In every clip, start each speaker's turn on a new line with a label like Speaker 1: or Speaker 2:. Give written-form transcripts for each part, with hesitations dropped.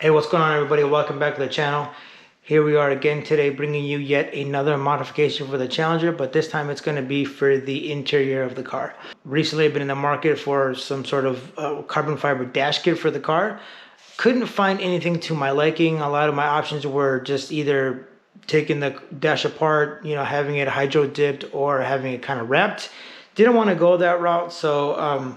Speaker 1: Hey, what's going on, everybody? Welcome back to the channel. Here we are again today, bringing you yet another modification for the Challenger, but this time it's going to be for the interior of the car. Recently I've been in the market for some sort of carbon fiber dash kit for the car. Couldn't find anything to my liking. A lot of my options were just either taking the dash apart, having it hydro dipped, or having it kind of wrapped. Didn't want to go that route, so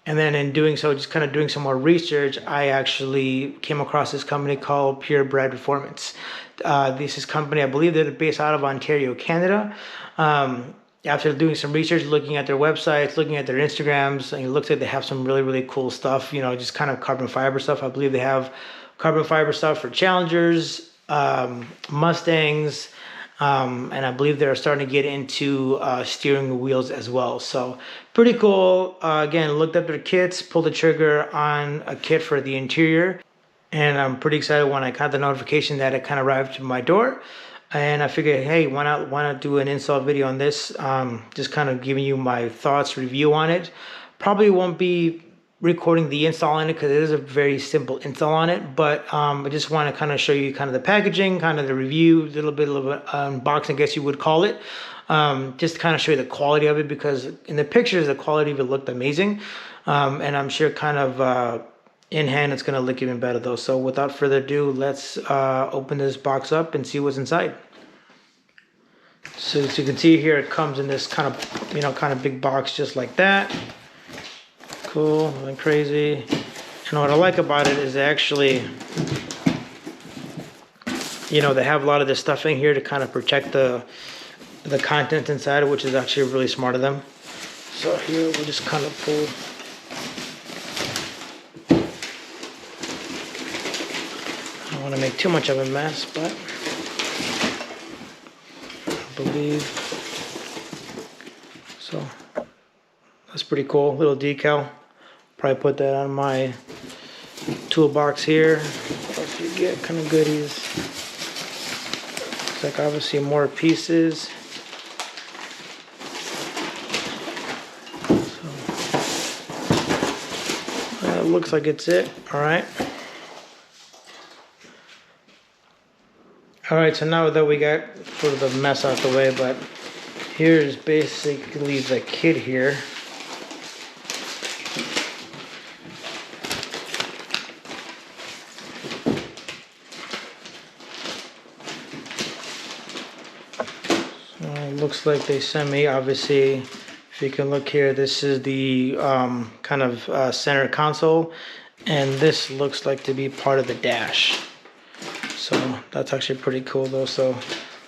Speaker 1: and then in doing so, just kind of doing some more research, I actually came across this company called Purebred Performance. This is a company, I believe they're based out of Ontario, Canada. After doing some research, looking at their websites, looking at their Instagrams, and it looks like they have some really, really cool stuff, just kind of carbon fiber stuff. I believe they have carbon fiber stuff for Challengers, Mustangs, and I believe they're starting to get into steering wheels as well. So pretty cool. Again, looked up their kits, pulled the trigger on a kit for the interior, and I'm pretty excited when I got the notification that it kind of arrived to my door. And I figured, hey, why not do an install video on this? Just kind of giving you my thoughts, review on it. Probably won't be recording the install on it because it is a very simple install on it, but I just want to kind of show you kind of the packaging, kind of the review, a little bit unboxing, I guess you would call it. Just to kind of show you the quality of it, because in the pictures the quality of it looked amazing, and I'm sure kind of in hand it's going to look even better though. So without further ado, let's open this box up and see what's inside. So as you can see here, it comes in this kind of big box just like that. Cool, nothing crazy. And what I like about it is actually, they have a lot of this stuff in here to kind of protect the contents inside, which is actually really smart of them. So here we'll just kind of pull. I don't want to make too much of a mess, but I believe so. That's pretty cool, little decal. Probably put that on my toolbox here. If you get kind of goodies, looks like obviously more pieces. So that looks like it's it. All right. All right. So now that we got sort of the mess out the way, but here's basically the kit here. Looks like they sent me, obviously, if you can look here, this is the kind of center console, and this looks like to be part of the dash. So that's actually pretty cool though. So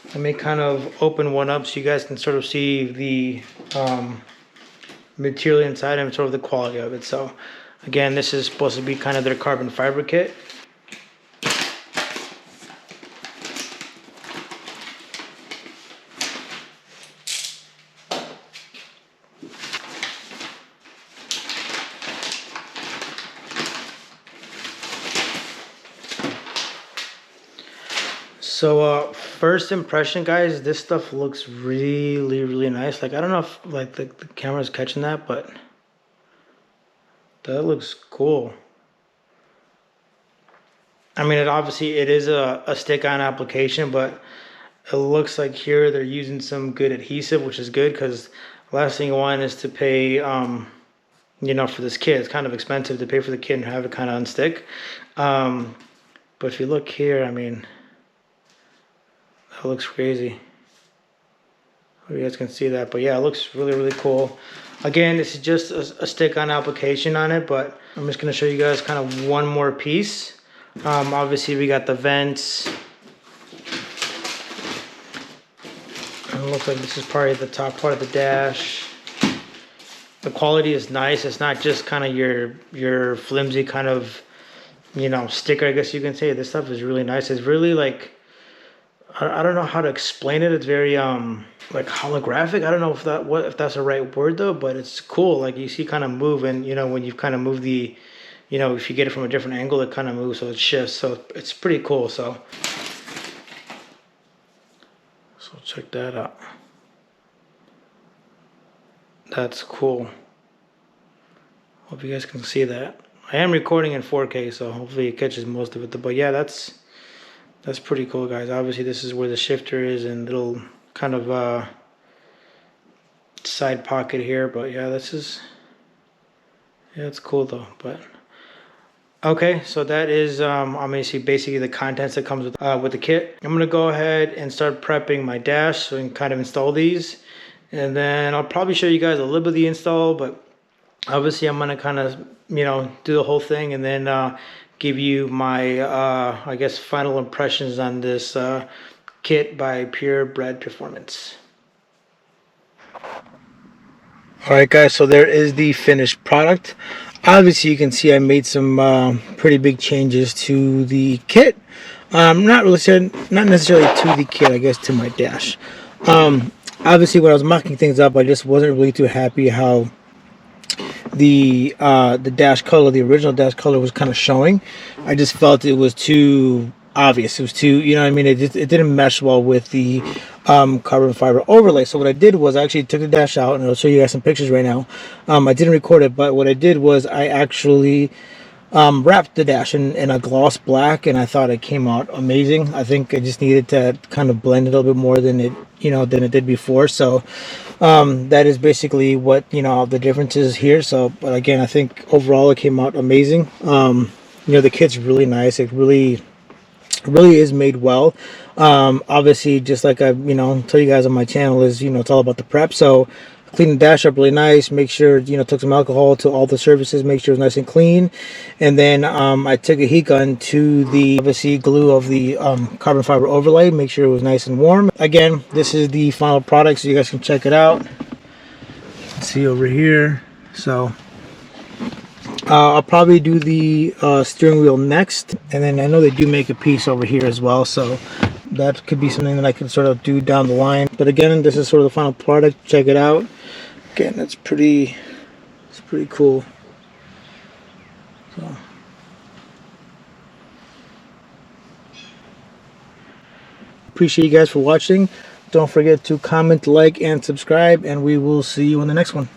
Speaker 1: let me kind of open one up so you guys can sort of see the material inside and sort of the quality of it. So again, this is supposed to be kind of their carbon fiber kit. So first impression, guys, this stuff looks really, really nice. Like, I don't know if like the camera's catching that, but that looks cool. I mean, it is a stick-on application, but it looks like here they're using some good adhesive, which is good, because last thing you want is to pay for this kit. It's kind of expensive to pay for the kit and have it kind of unstick. But if you look here, I mean, that looks crazy. You guys can see that, but yeah, it looks really, really cool. Again, this is just a stick-on application on it, but I'm just going to show you guys kind of one more piece. Obviously, we got the vents. And it looks like this is probably the top part of the dash. The quality is nice. It's not just kind of your flimsy kind of, sticker, I guess you can say. This stuff is really nice. It's really like, I don't know how to explain it. It's very like holographic. I don't know if that's the right word though, but it's cool. Like you see kind of move, and when you kind of move the, if you get it from a different angle, it kind of moves, so it shifts. So it's pretty cool. So check that out. That's cool. Hope you guys can see that. I am recording in 4K, so hopefully it catches most of it. But yeah, that's pretty cool, guys. Obviously, this is where the shifter is and little kind of side pocket here. But yeah, it's cool though. But okay, so that is obviously basically the contents that comes with the kit. I'm gonna go ahead and start prepping my dash so we can kind of install these, and then I'll probably show you guys a little bit of the install. But obviously, I'm gonna kind of do the whole thing and then give you my I guess final impressions on this kit by Purebred Performance. Alright guys, so there is the finished product. Obviously you can see I made some pretty big changes to the kit. Not necessarily to the kit, I guess to my dash. Obviously when I was mocking things up, I just wasn't really too happy how the dash color, the original dash color, was kind of showing. I just felt it was too obvious. It was too, you know what I mean, it didn't mesh well with the carbon fiber overlay. So what I did was I actually took the dash out, and I'll show you guys some pictures right now. I didn't record it, but what I did was I actually wrapped the dash in a gloss black, and I thought it came out amazing. I think I just needed to kind of blend it a little bit more than it did before. So that is basically what the difference is here. So, but again, I think overall it came out amazing. The kit's really nice. It really is made well. Obviously, just like I tell you guys on my channel, is it's all about the prep. So clean the dash up really nice, make sure took some alcohol to all the surfaces, make sure it's nice and clean, and then I took a heat gun to the obviously glue of the carbon fiber overlay, make sure it was nice and warm. Again, this is the final product, so you guys can check it out. Let's see over here. So I'll probably do the steering wheel next, and then I know they do make a piece over here as well, so that could be something that I can sort of do down the line. But again, this is sort of the final product. Check it out. Again, it's pretty cool. So appreciate you guys for watching. Don't forget to comment, like, and subscribe, and we will see you in the next one.